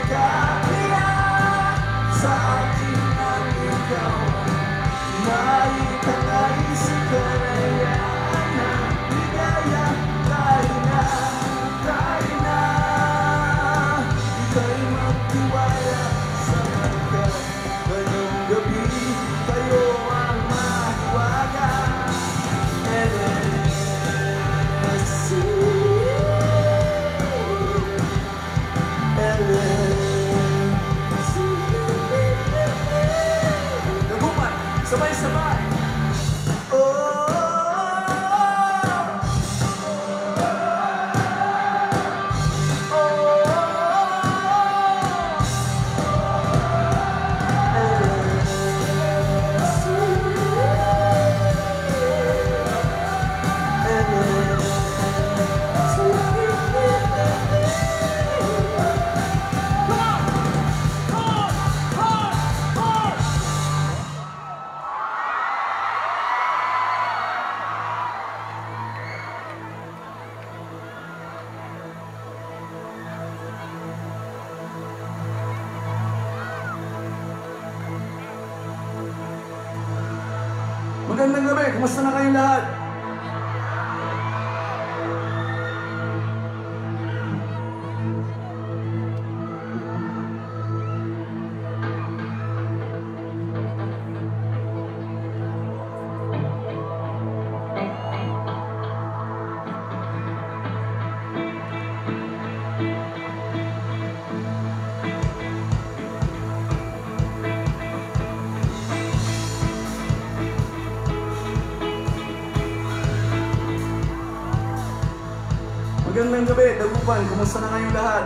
Kaya sa akin ang ikaw naitangay sa kalayaan ng ligaya. Tayo na, tayo na, ika'y magtiwala sa hanggang ngayong gabi. Kayo ang mahiwaga. Nagupan, sabay-sabay. Magandang gabi, kumusta na kayong lahat? Magandang gabi, Dagupan. Kumusta na kayong lahat?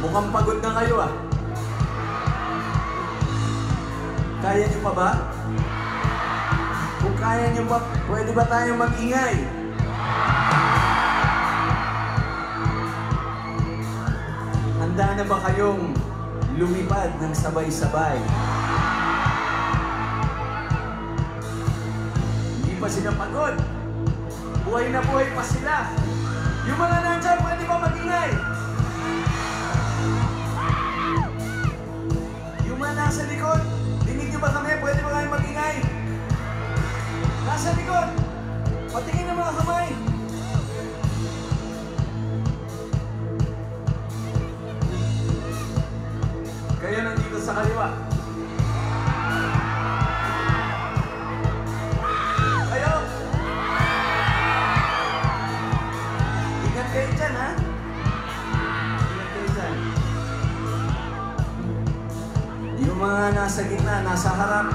Mukhang pagod na kayo ah. Kaya niyo pa ba? Kung kaya niyo pa, pwede ba tayong mag-ingay? Handa na ba kayong lumipad ng sabay-sabay? Hindi pa sila pagod. Buhay na buhay pa sila. Yung mga nandyan, pwede ba mag-ingay? Yung mga nasa likod, dinig niyo ba kami? Pwede ba kayo mag-ingay? Nasa likod, patingin ng mga kamay. Kayo nandito sa kaliwa. Kayo dyan, ha? Ingat kayo dyan. Yung mga nasa gitna, nasa harap.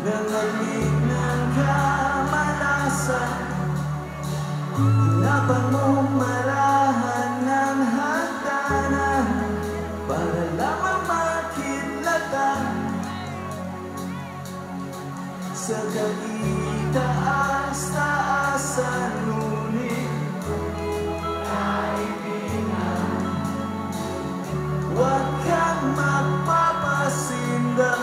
Nangaling ng kamalasan, hinabang mong marahan ng hagdanan para lamang makilatan sa kaitaas-taasan. Ngunit kaibigan, huwag kang magpapasinda.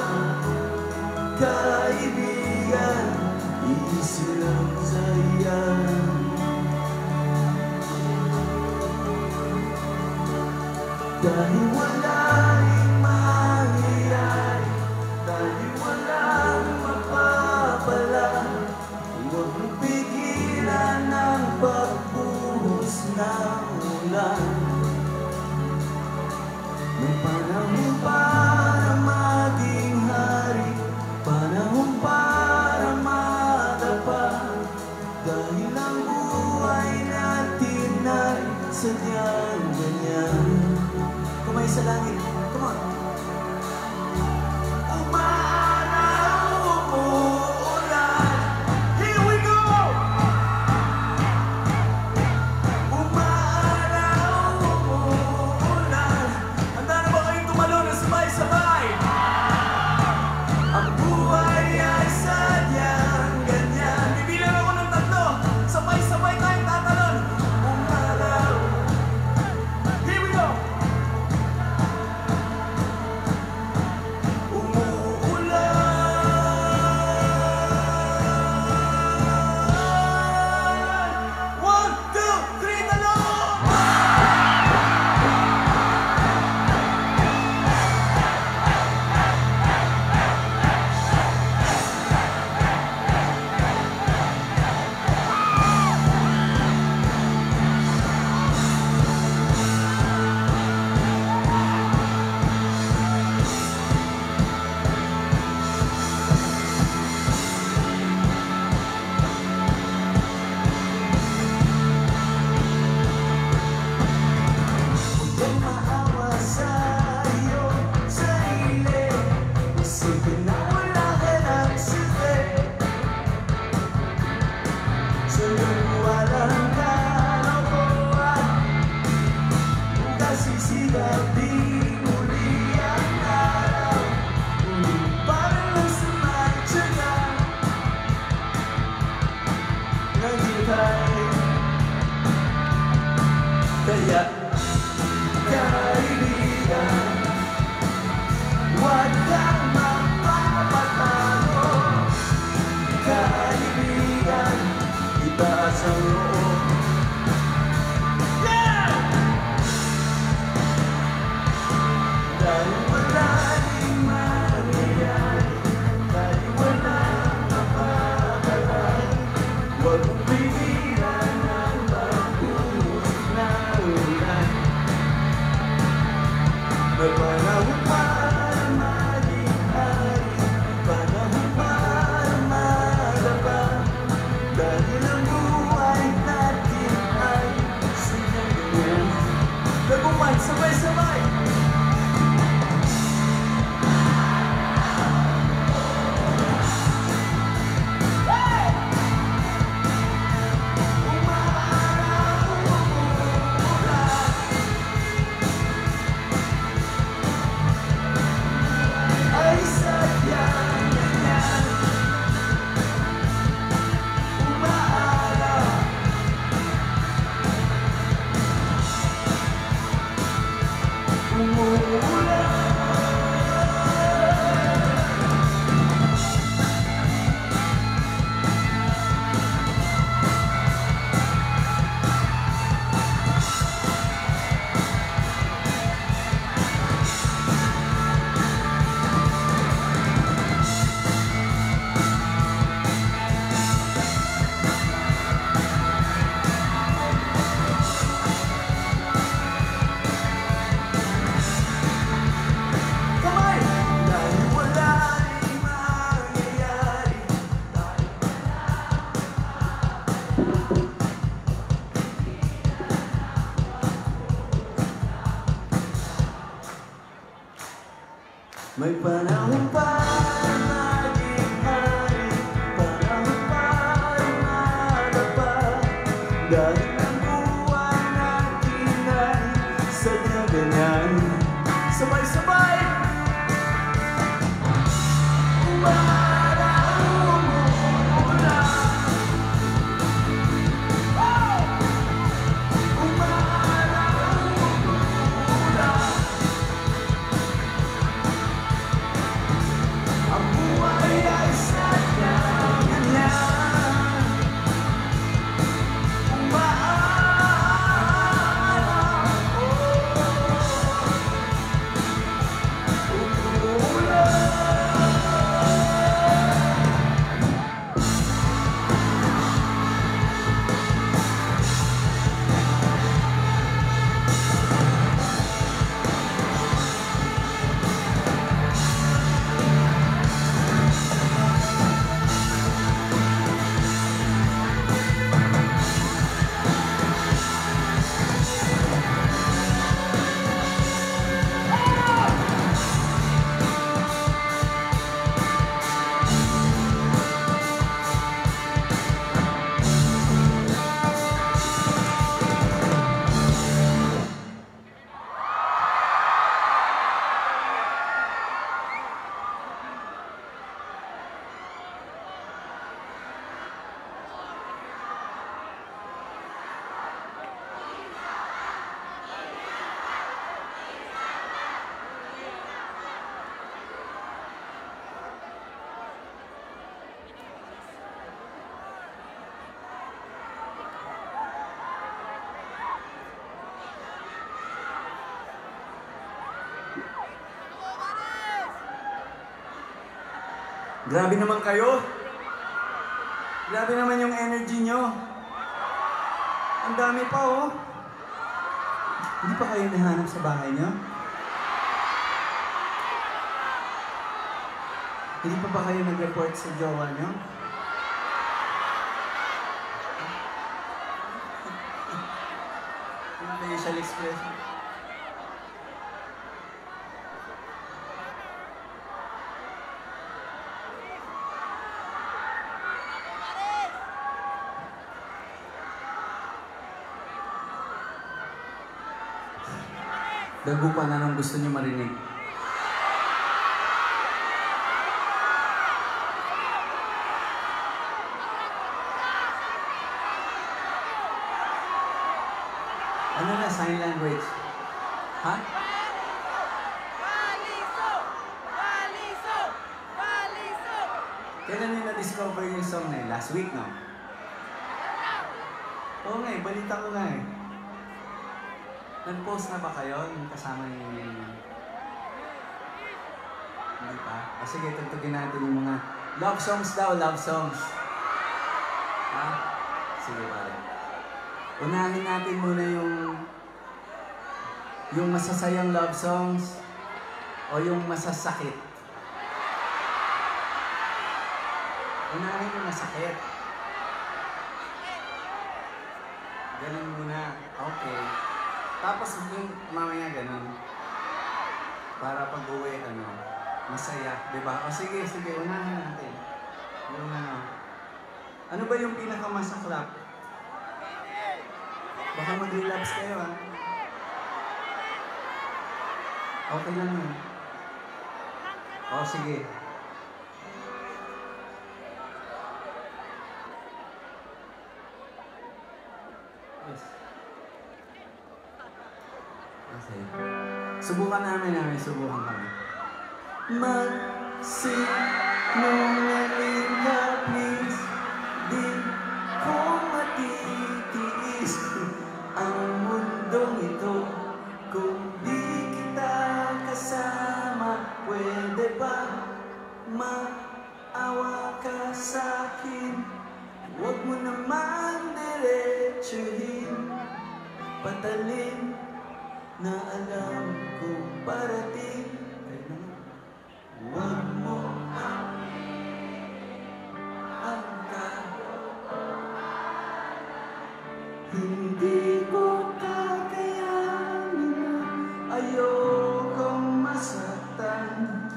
Kaibigan, isilang sayan. Dahil wala rin mahirap Panahon pa naging hari, panahon pa lumalaba, dahil ang buwan natin ay sadyang sabay-sabay. Umaraw muna, umaraw muna, ang buhay ay sadyang ganyan. Umaraw, umulan. Grabe naman kayo. Grabe naman yung energy nyo. Ang dami pa, oh. Hindi pa kayo nahanap sa bahay nyo? Hindi pa ba kayo nag-report sa jowa nyo? Yung facial expression. Dago pa na nung gusto niyo marinig. Ano na sign language? Ha? Waliso! Waliso! Waliso! Kailan niyo na-discover yung song na yun? Last week, no? Oo nga eh, balita ko nga eh. Nag-post na ba kayo? Kasama yung... Hindi pa? O sige, tugtugin natin yung mga love songs daw, love songs. Ha? Sige pare. Unahin natin muna yung masasayang love songs o yung masasakit. Unahin yung masakit. Ganun muna. Okay. Tapos yung mamaya ganun. Para pag-uwi, masaya. Diba? O sige, unahin natin. Yung ano ba yung pinakamasaklap? Baka mag-relapse kayo, ha? Okay lang yun. O sige. Yes. Okay. Subukan subukan kami. Magsinungaling ka, please. Di ko matitiis ang mundong ito. Kung di kita kasama, pwede ba maawa ka sa'kin? Huwag mo naman diretsuhin patalin na alam kong parating. Huwag mo angkat. Hindi ko kakayanin na ayokong masaktan.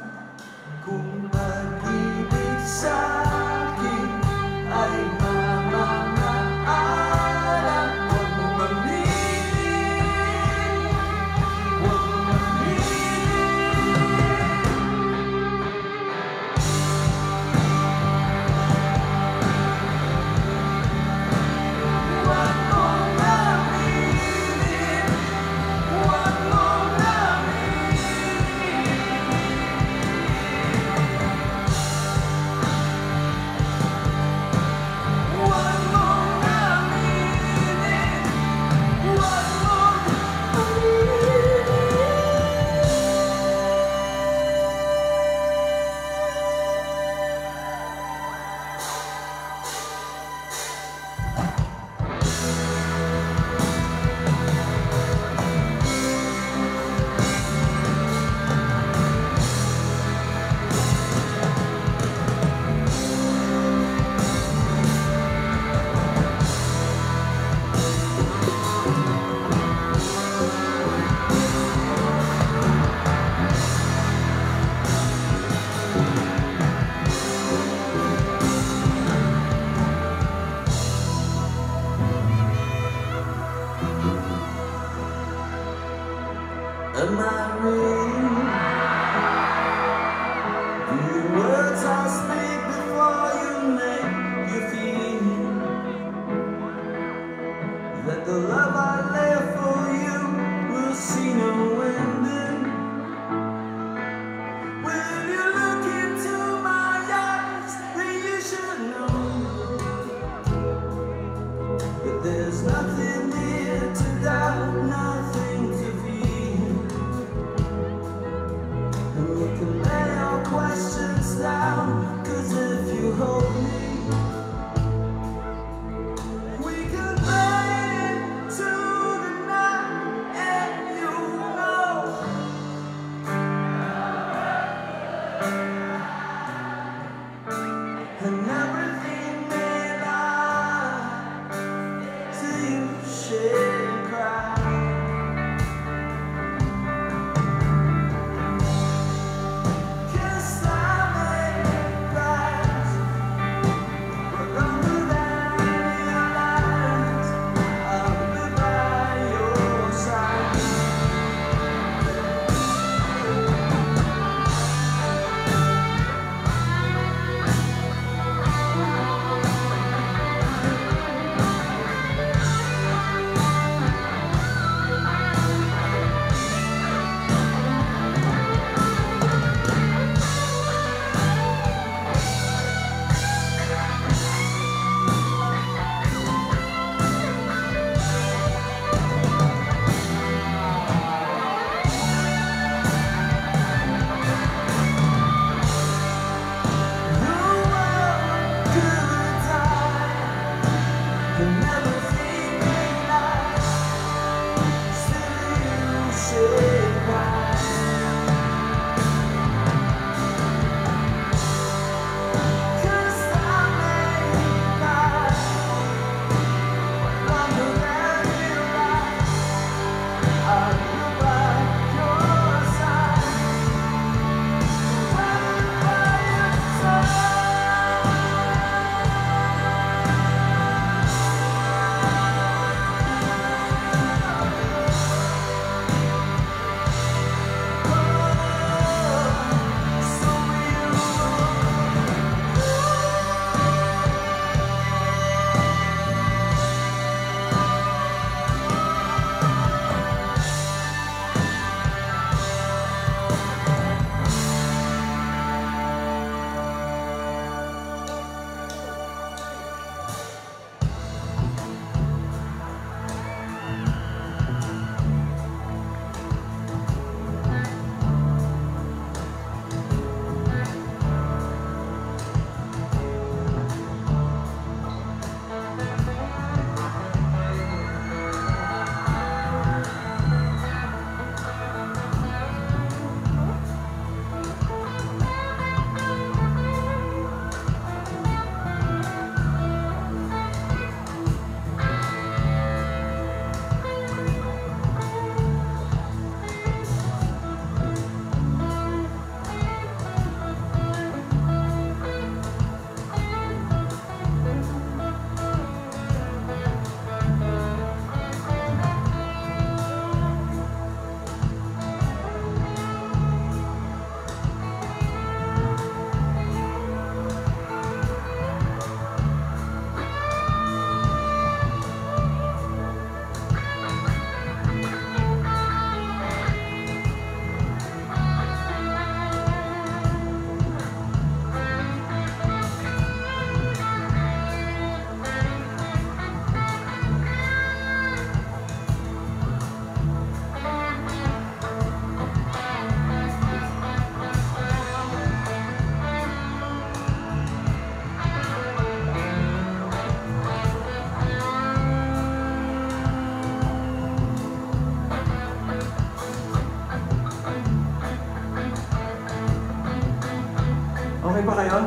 Okay pa kayo?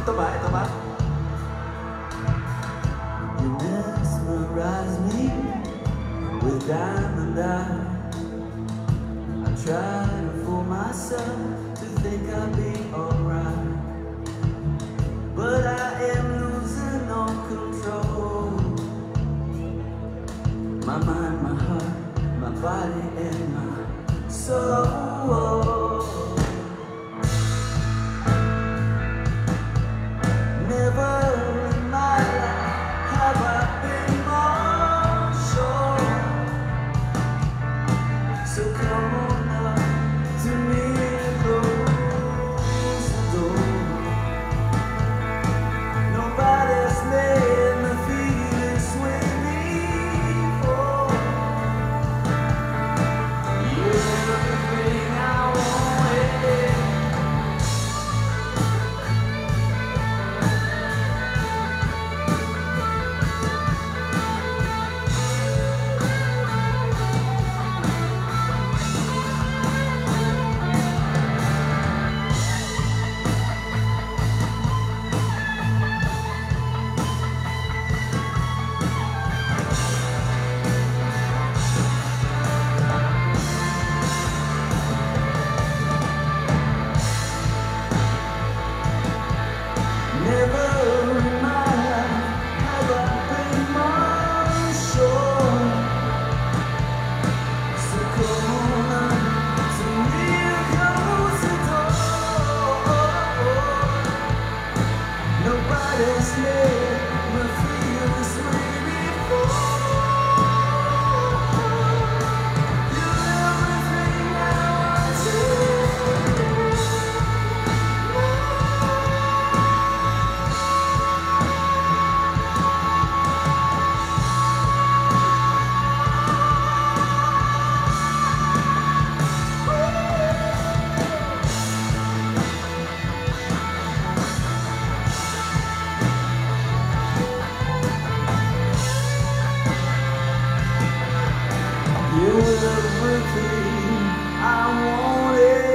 Ito ba? Ito ba? You mesmerize me with diamond eyes. I try to fool myself to think I'll be alright, but I am losing all control. My mind, my heart, my body and my soul. Never in my life have I been more sure. So come on up to me and close the door. Nobody's made me feel this way before. You're everything I wanted. Never in my life have I been more sure. So come on to me and close the door. Nobody's made me feel this way before. You're everything I wanted. You're everything I wanted.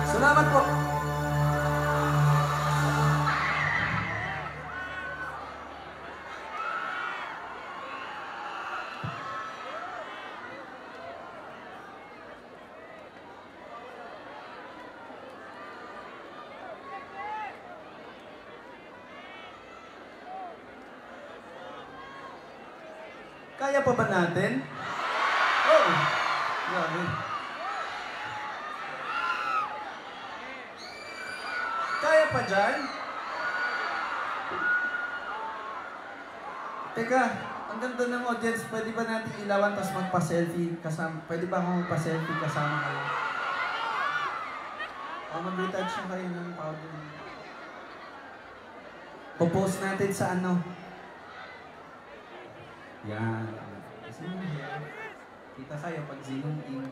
Salamat po. Kaya pa ba natin? Oh! Grabe. Kaya pa dyan? Teka, ang ganda ng audience. Pwede ba natin ilawan tapos magpa-selfie kasama? Pwede ba akong magpa-selfie kasama kayo? O mag-retouch na kayo ng powder. Popost natin sa ano? Yan. Kita kayo pag zoom in.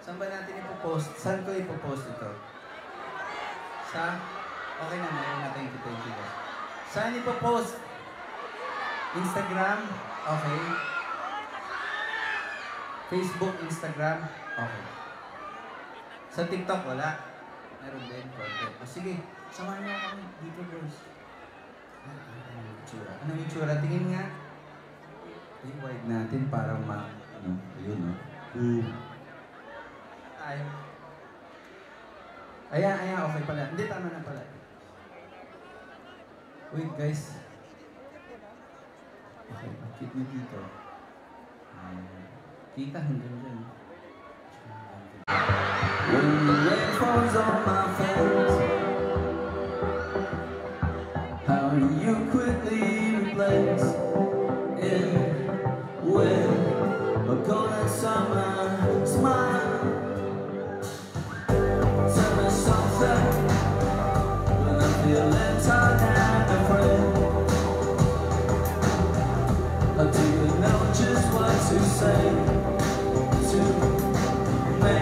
Saan ba natin ipopost? Saan ko ipopost ito? Sa? Okay na, meron natin kita yung video. Saan ipopost? Instagram? Okay. Facebook, Instagram? Okay. Sa TikTok, wala. Meron din. O sige, samahan niyo kami dito, girls. Ano yung itsura? Ano yung itsura? Tingin nga. Yung wide natin para ano, ayun, no? Tayo. Ayan, okay pala. Hindi, tama na pala. Wait, guys. Okay, keep nyo dito. Kita hanggang dyan. When the rain falls on my face, how you quickly replace it with a golden summer smile. Tell me something when I'm feeling tired and afraid. Or do you know just what to say to me?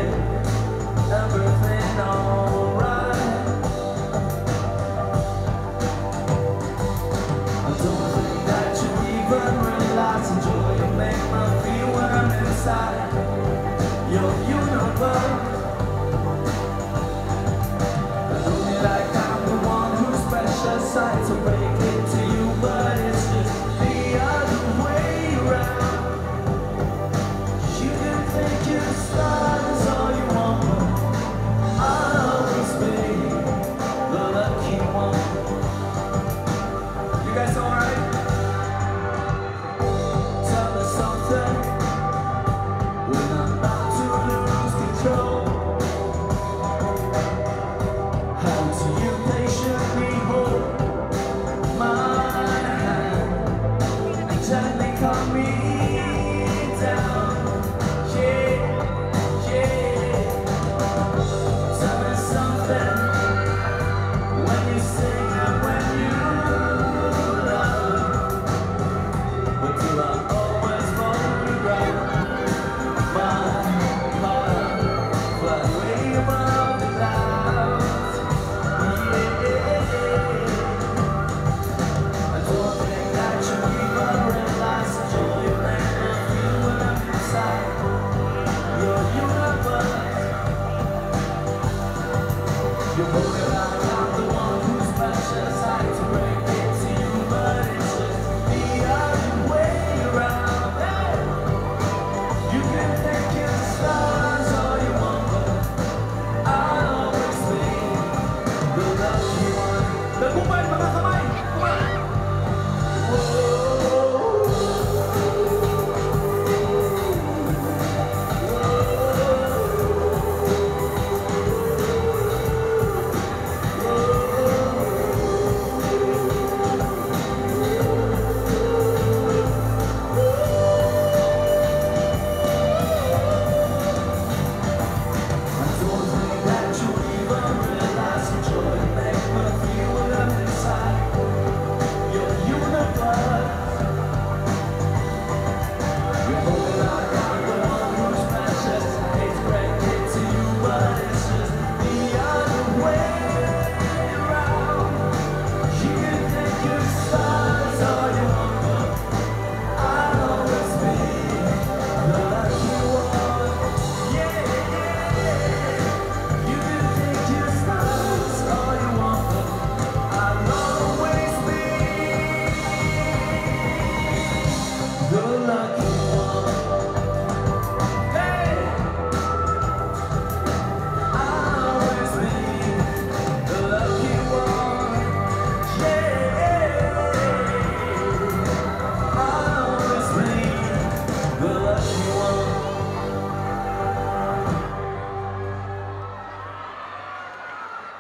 You hope that I'm the one who's precious. I hate to break it to you, but it's just the other way around. Hey! You can thank your stars all you want, but I'll always be the lucky one. Nagkumpay, mga kamay! Kumay!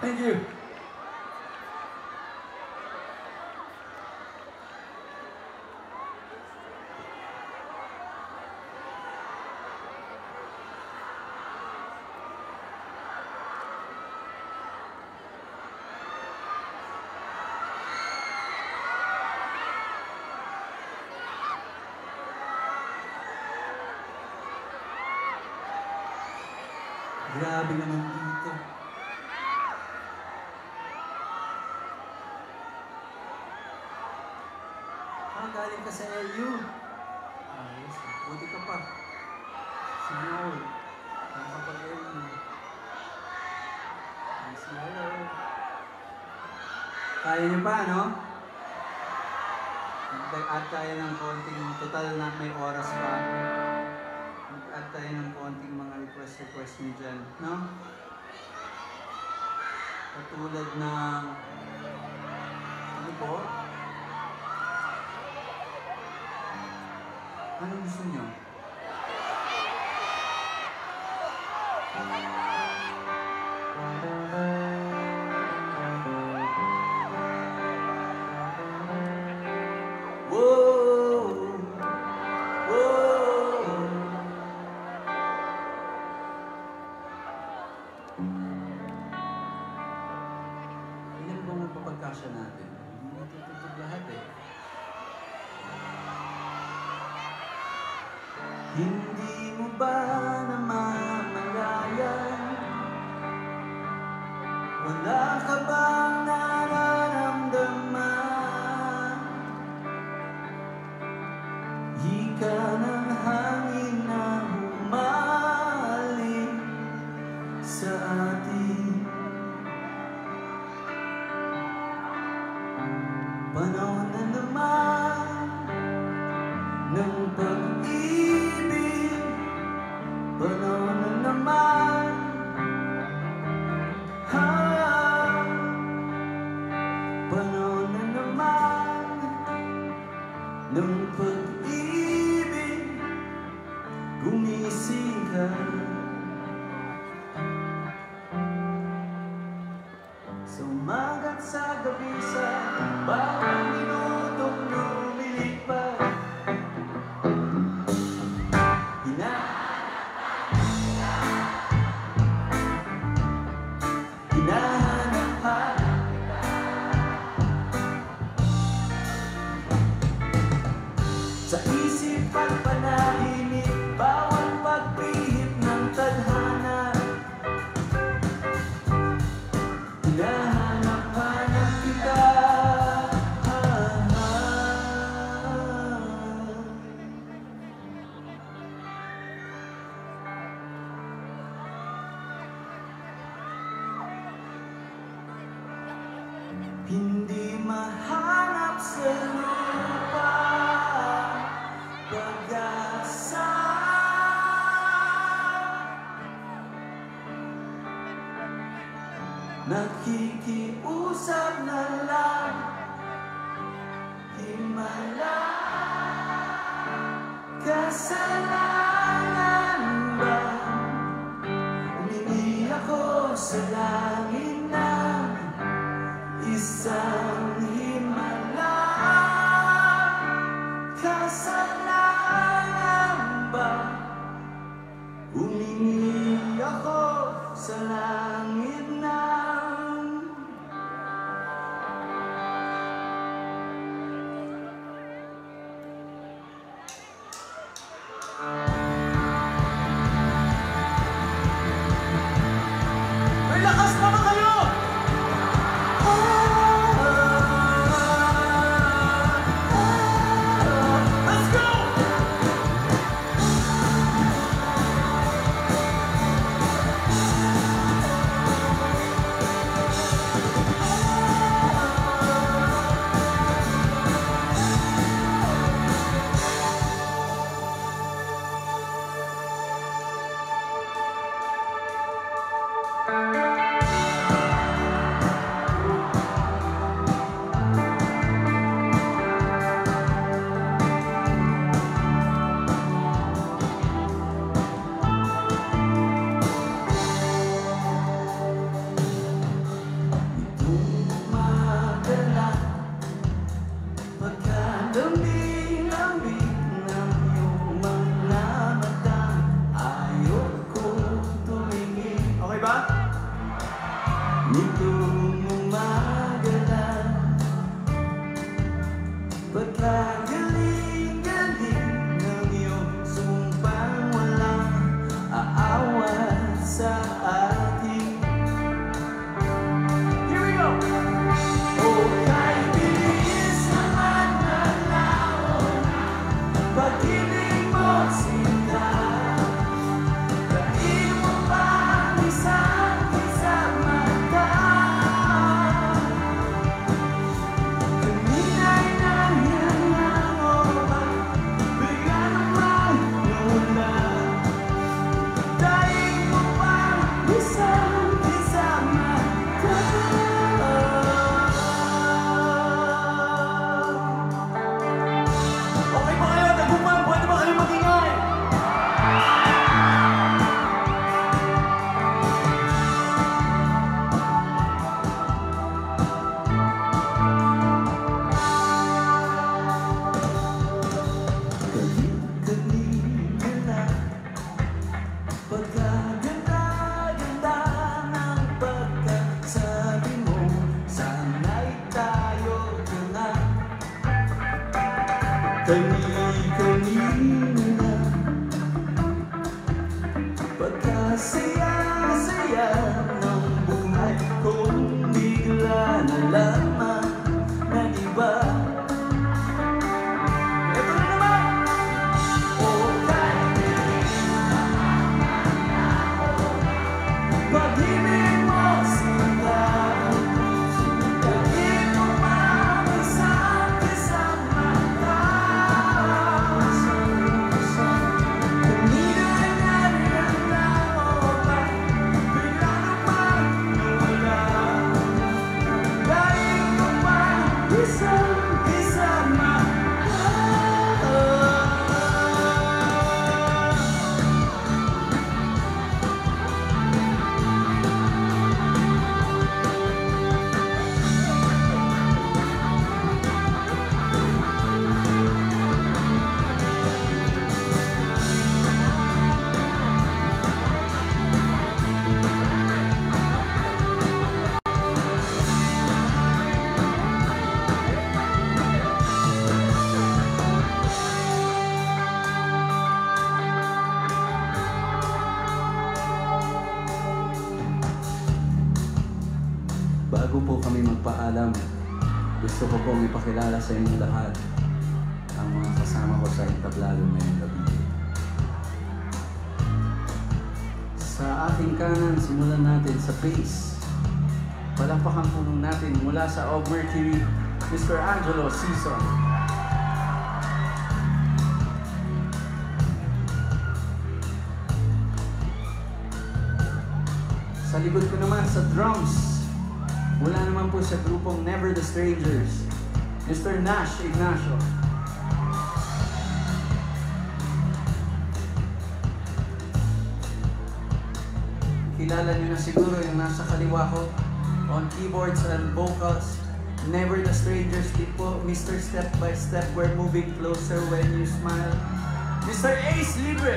Thank you. Grabe naman dito. Galing ka sa LU. Ayos. Buti ka pa. Sinol. Nakapag-LU. Nice hello. Kaya niyo pa, no? Mag-add tayo ng konting, total na may oras pa. Mag-add tayo ng konting mga request niyo dyan, no? Katulad ng, ano po? Ano gusto niyo? Ilan ba magpapagkasya natin? Hindi natututog lahat eh. Hindi mo ba namamalayan? Wala ka bang nararamdaman? Hika ng hangin na humaling sa atin. Panahon na naman ng pag-ibig, panahon na naman, panahon na naman ng pag-ibig, gumising ka. Sumagat sa gabi sa bawat minutong lumilipad. Hinahanap sa isip at panahinip, bawat pagpihit ng tadhana. Hinahanap-hanap kita. mahanap sa lupa pag-asa. Nakikiusap na lang himala. Kasalanan ba? Humingi ako sa langit ng isang himala. Kasalanan ba? Humingi ako sa langit ng may lakas naman kayo! Let's go! Nitong umaga na pagkagaling-galing ng iyong sumpang walang aawat sa atin. Here we go! Oh, kay bilis naman na laon, pag-ibig mo sinta. Kain mo pa isang mata. Kanina'y nangyayang oba, bigla naman nawala. Daig mo pa isang mata. Okay ba kayo? Tagupan, pwede ba kayo mag-ingay? Galing-galing ka na, pagkaganda-ganda ng pagkasabi mo, sana'y tayo ka na. Kani-kanina, pagkasaya-saya ng buhay kong bigla na lamang na iba. Ito na naman! Oh, pag-ibig mo sinta, kain mo pa isang mata. Kanina'y nangyayang oba, bigla naman nawala. Daig mo pa isang mata. Bago po kami magpaalam, gusto ko pong ipakilala sa inyong lahat ang mga kasama ko sa entablado ngayong gabi. Sa ating kanan, simulan natin sa bass. Palakpakan po natin mula sa Of Mercury, Mr. Angelo Season. Sa likod ko naman sa drums, mula naman po sa grupong Never the Strangers, Mr. Nash Ignacio. Kilala niyo na siguro yung nasa kaliwa ko on keyboards and vocals. Never the Strangers din po, Mr. Step by Step, We're Moving Closer When You Smile, Mr. Ace Libre.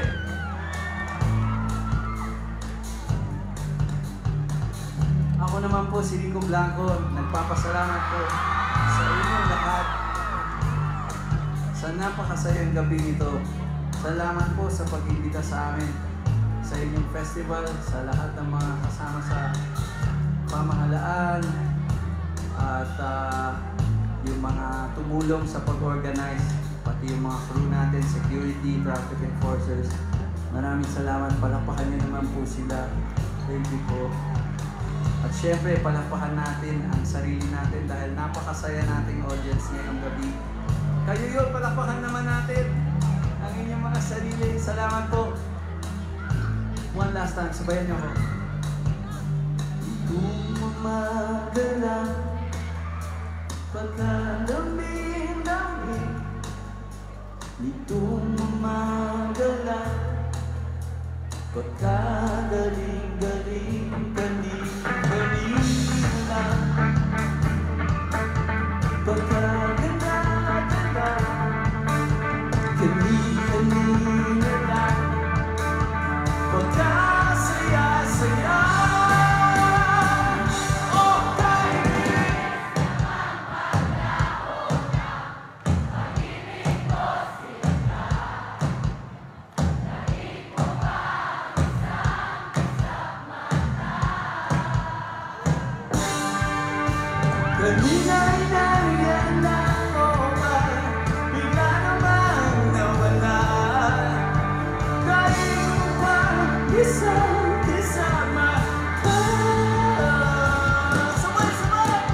Ako naman po si Rico Blanco, nagpapasalamat po sa inyong lahat sa napakasayang gabi nito. Salamat po sa pag-imbita sa amin sa inyong festival, sa lahat ng mga kasama sa pamahalaan at yung mga tumulong sa pag-organize, pati yung mga crew natin, security, traffic enforcers. Maraming salamat, palakpakan niyo naman po sila. Thank you po. At syempre, palakpakan natin ang sarili natin dahil napakasaya nating audience ngayong gabi. Kayo yun, palakpakan naman natin ang inyong mga sarili. Salamat po. One last time, sabayan niyo ako. Kung mamagala, pagkalamin-lamin, nitong mamagala, pagkagaling-galing, kanina, pagkaganda-ganda, kanina lang, pagkasaya-saya. Kanina'y nariyan ako ba, bigla namang nawala. Kayo pa isang kasama ka. Sabay-sabay!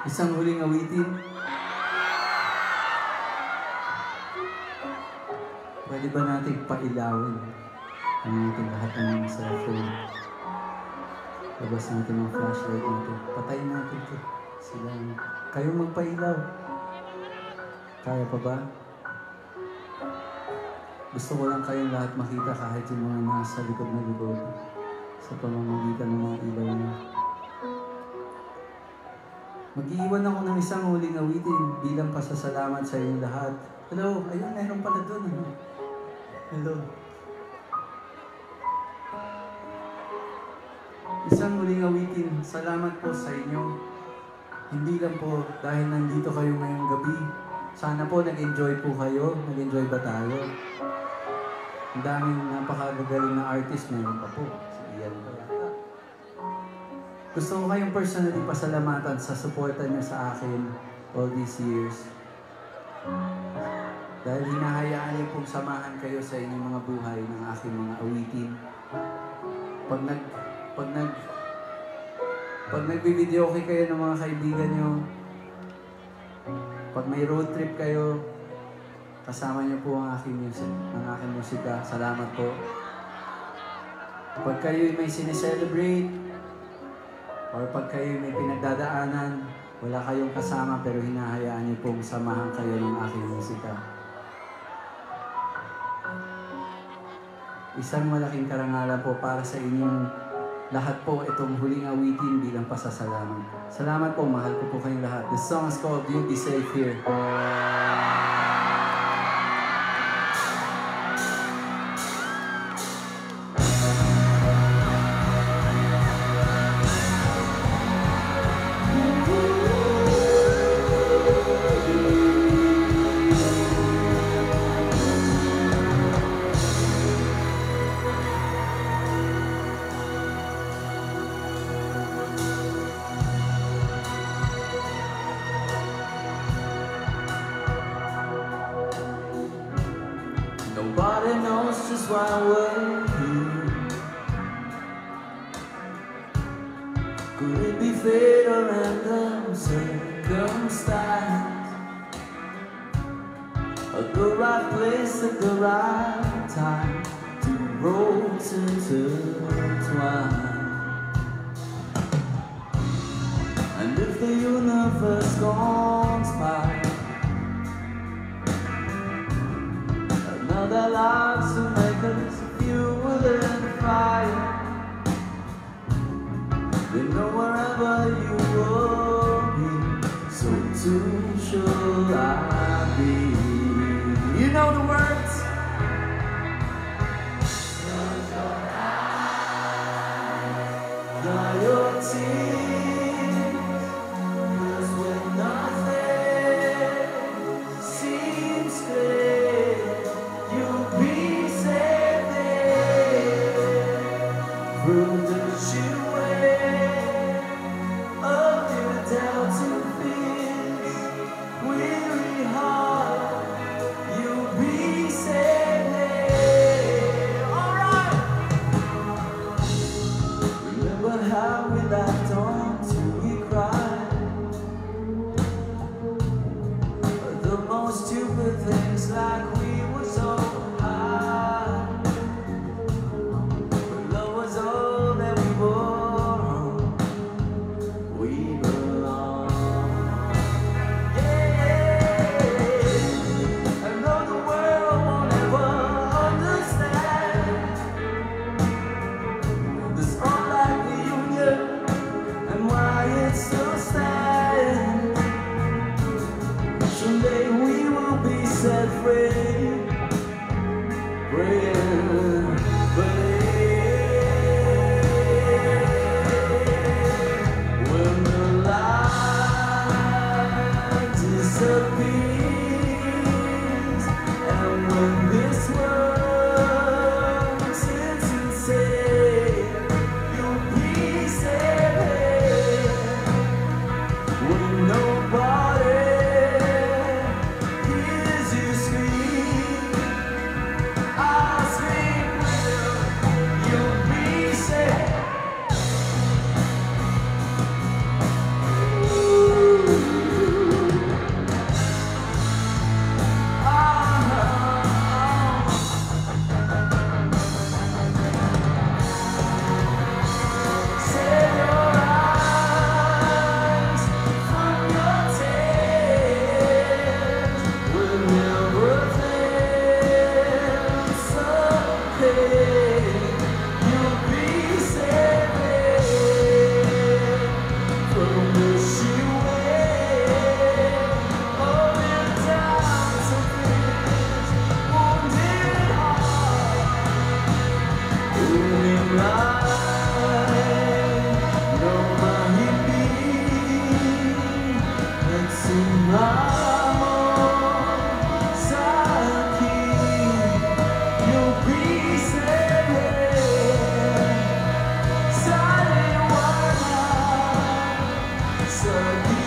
Isang huling awitin. Pwede ba natin pailawin ang ating lahat ng cellphone? Labas natin ang flashlight natin. Patayin natin ito. Sila. Kayo magpailaw. Kaya pa ba? Gusto ko lang kayong lahat makita kahit yung mga nasa likod na likod sa pamamagitan ng mga ilaw niyo. Mag-iiwan ako ng isang huling awitin bilang pasasalamat sa inyong lahat Hello, ayun, meron pala doon. Hello. Isang muling awitin, salamat po sa inyo. Hindi lang po dahil nandito kayo ngayong gabi. Sana po nag-enjoy po kayo. Nag-enjoy ba tayo? Ang daming napakagagaling na artist meron pa po. Si Ian pa yata. Gusto ko kayong personally pasalamatan sa suporta niyo sa akin all these years. Dahil hinahayaan niyo pong samahan kayo sa inyong mga buhay ng aking mga awitin. Pag nagbi-video okay kayo ng mga kaibigan niyo, pag may road trip kayo, kasama niyo po ang aking music, ang aking musika. Salamat po. Pag kayo may sineselebrate, or pag kayo may pinagdadaanan, wala kayong kasama pero hinahayaan niyo pong samahan kayo ng aking musika. Isang malaking karangalan po para sa inyong lahat po itong huling awitin bilang pasasalamat. Salamat po, mahal ko po kayong lahat. The song is called You'll Be Safe Here. Nobody knows just why we're here. Could it be fate or random circumstance? At the right place at the right time, two roads intertwine. And if the universe conspires, another life to make us fuel and fire. Then know wherever you will be, so too shall I be. You know the words. Close your eyes, dry your tears, 'cause when nothing seems clear, you'll be safe there. From the shoe up to the down to fears, weary heart, you'll be safe. sabi